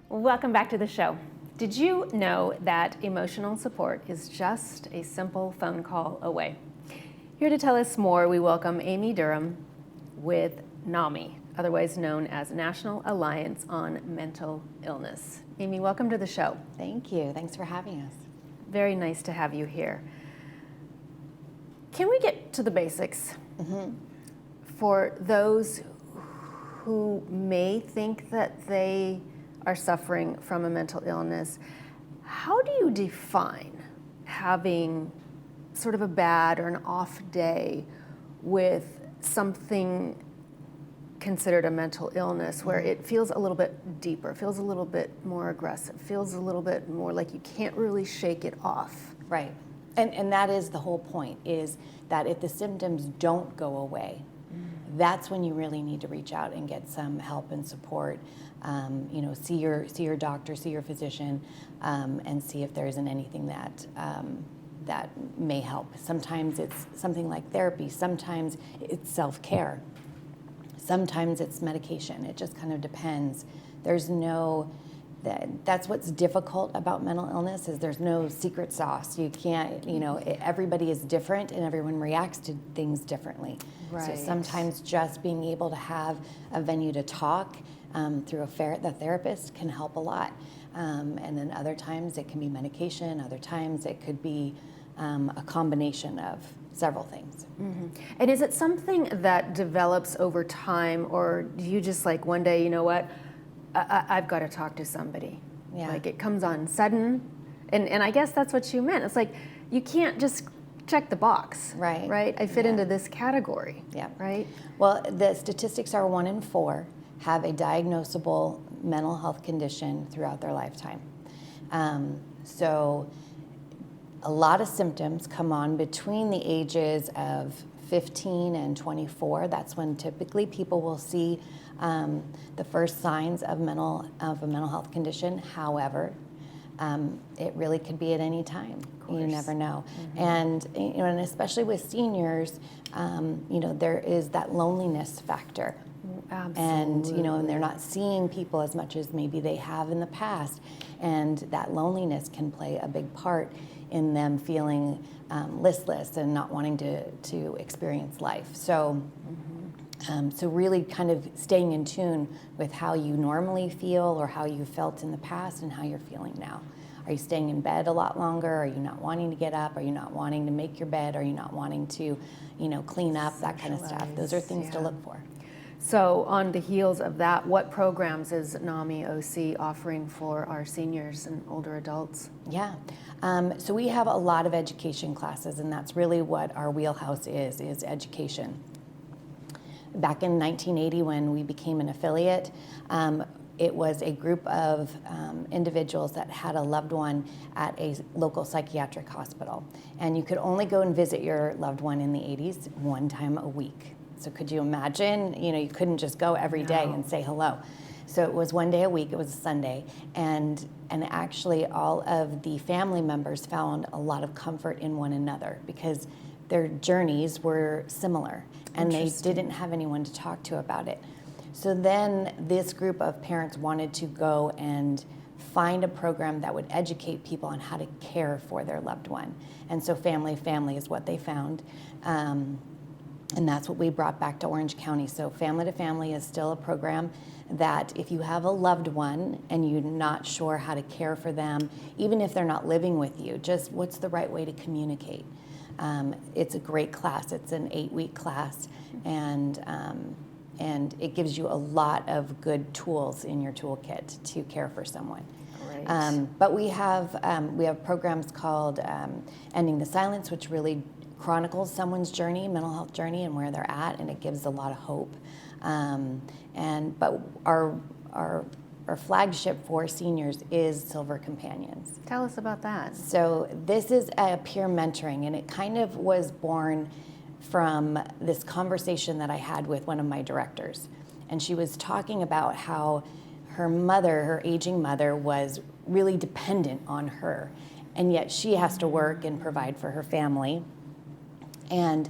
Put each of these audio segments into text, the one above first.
Welcome back to the show. Did you know that emotional support is just a simple phone call away? Here to tell us more, we welcome Amy Durham with NAMI, otherwise known as National Alliance on Mental Illness. Amy, welcome to the show. Thank you. Thanks for having us. Very nice to have you here. Can we get to the basics? For those who may think that they are suffering from a mental illness, how do you define having sort of a bad or an off day with something considered a mental illness, where it feels a little bit deeper, feels a little bit more aggressive, feels a little bit more like you can't really shake it off? Right. And that is the whole point, is that if the symptoms don't go away, that's when you really need to reach out and get some help and support. See your doctor, see your physician, and see if there isn't anything that may help. Sometimes it's something like therapy. Sometimes it's self-care. Sometimes it's medication. It just kind of depends. That's what's difficult about mental illness, is there's no secret sauce. You can't, everybody is different and everyone reacts to things differently. Right. So sometimes just being able to have a venue to talk through the therapist can help a lot. And then other times it can be medication. Other times it could be a combination of several things. And is it something that develops over time, or do you just like one day, you know what, I've got to talk to somebody? Yeah. Like it comes on sudden, and I guess that's what you meant. It's like you can't just check the box. Right? I fit into this category. Yeah. Right? Well, the statistics are 1 in 4 have a diagnosable mental health condition throughout their lifetime. So a lot of symptoms come on between the ages of 15 and 24. That's when typically people will see the first signs of a mental health condition. However, it really could be at any time. You never know. And especially with seniors, there is that loneliness factor. Absolutely. And they're not seeing people as much as maybe they have in the past, and that loneliness can play a big part in them feeling listless and not wanting to experience life. So, so really kind of staying in tune with how you normally feel or how you felt in the past and how you're feeling now. Are you staying in bed a lot longer? Are you not wanting to get up? Are you not wanting to make your bed? Are you not wanting to, clean up, that kind of stuff? Those are things to look for. So on the heels of that, what programs is NAMI OC offering for our seniors and older adults? Yeah, so we have a lot of education classes, and that's really what our wheelhouse is education. Back in 1980, when we became an affiliate, it was a group of individuals that had a loved one at a local psychiatric hospital. And you could only go and visit your loved one in the 80s 1 time a week. So could you imagine, you couldn't just go every day and say hello. So it was 1 day a week, it was a Sunday, and actually all of the family members found a lot of comfort in one another because their journeys were similar and they didn't have anyone to talk to about it. So then this group of parents wanted to go and find a program that would educate people on how to care for their loved one. And so Family is what they found. And that's what we brought back to Orange County. So Family to Family is still a program that if you have a loved one and you're not sure how to care for them, even if they're not living with you, just what's the right way to communicate. It's a great class. It's an 8-week class, and it gives you a lot of good tools in your toolkit to care for someone. Great. But we have programs called Ending the Silence, which really chronicles someone's journey, mental health journey, and where they're at, and it gives a lot of hope. But our flagship for seniors is Silver Companions. Tell us about that. So this is a peer mentoring, and it kind of was born from this conversation that I had with one of my directors. And she was talking about how her mother, her aging mother, was really dependent on her. And yet she has to work and provide for her family. And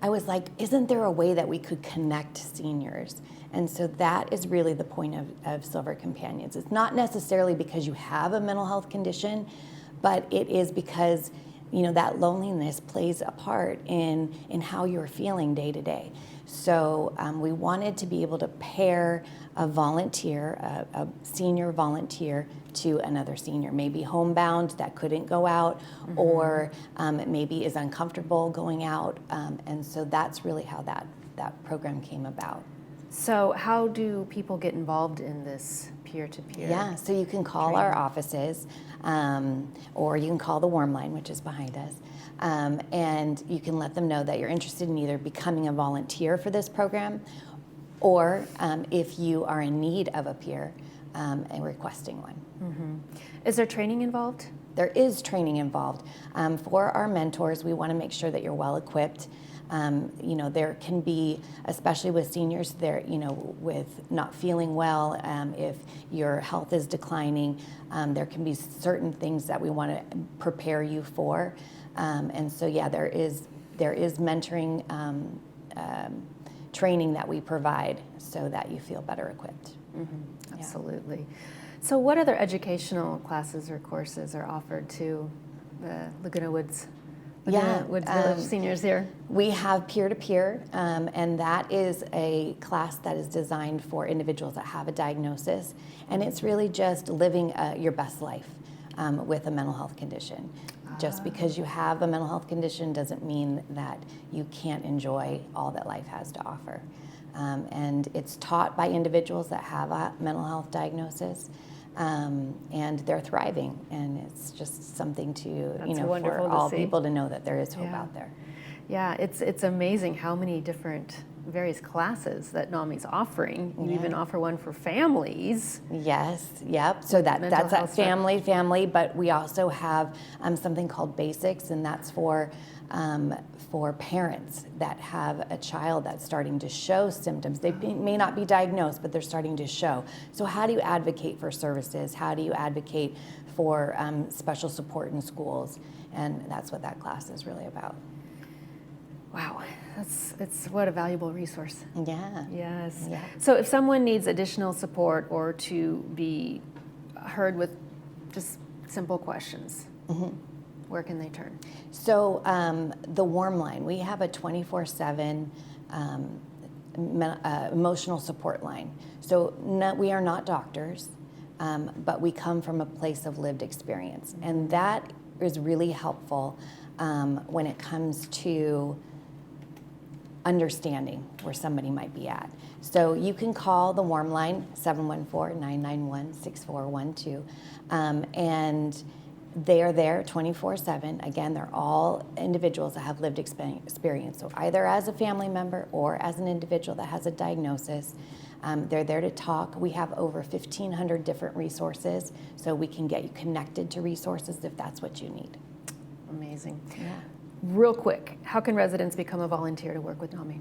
I was like, isn't there a way that we could connect seniors? And so that is really the point of Silver Companions. It's not necessarily because you have a mental health condition, but it is because, you know, that loneliness plays a part in how you're feeling day to day. So we wanted to be able to pair a volunteer, a senior volunteer, to another senior, maybe homebound that couldn't go out, or maybe is uncomfortable going out. And so that's really how that program came about. So how do people get involved in this peer-to-peer? Yeah, so you can call our offices, or you can call the Warm Line, which is behind us, and you can let them know that you're interested in either becoming a volunteer for this program, or if you are in need of a peer, and requesting one. Is there training involved? There is training involved. For our mentors, we want to make sure that you're well equipped. You know, there can be, especially with seniors, there, you know, with not feeling well, if your health is declining, there can be certain things that we want to prepare you for. And so, yeah, there is mentoring training that we provide so that you feel better equipped. Absolutely. So what other educational classes or courses are offered to the Laguna Woods Village seniors here? We have peer-to-peer, and that is a class that is designed for individuals that have a diagnosis, and it's really just living your best life with a mental health condition. Just because you have a mental health condition doesn't mean that you can't enjoy all that life has to offer. And it's taught by individuals that have a mental health diagnosis, and they're thriving. And it's just something to, you know, for all people to know that there is hope out there. Yeah, it's amazing how many different various classes that NAMI's offering. You even offer one for families. Yes, yep. So that's that family, but we also have something called Basics, and that's for parents that have a child that's starting to show symptoms. They may not be diagnosed, but they're starting to show. So how do you advocate for services? How do you advocate for special support in schools? And that's what that class is really about. Wow, it's what a valuable resource. Yeah. Yes. Yeah. So if someone needs additional support or to be heard with just simple questions, where can they turn? So the Warm Line, we have a 24/7 emotional support line. So we are not doctors, but we come from a place of lived experience. And that is really helpful when it comes to understanding where somebody might be at. So you can call the Warm Line, 714-991-6412, and they are there 24/7. Again, they're all individuals that have lived experience. So either as a family member or as an individual that has a diagnosis, they're there to talk. We have over 1,500 different resources, so we can get you connected to resources if that's what you need. Amazing. Yeah. Real quick, how can residents become a volunteer to work with NAMI?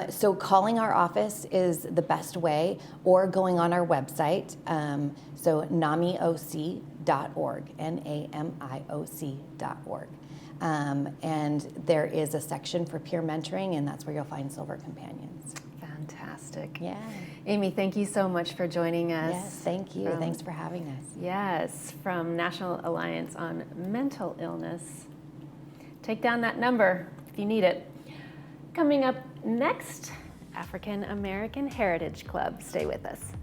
So calling our office is the best way, or going on our website, so namioc.org, NAMIOC.org. And there is a section for peer mentoring, and that's where you'll find Silver Companions. Fantastic. Yeah. Amy, thank you so much for joining us. Yes, thank you. Thanks for having us. Yes, from National Alliance on Mental Illness. Take down that number if you need it. Coming up next, African American Heritage Club. Stay with us.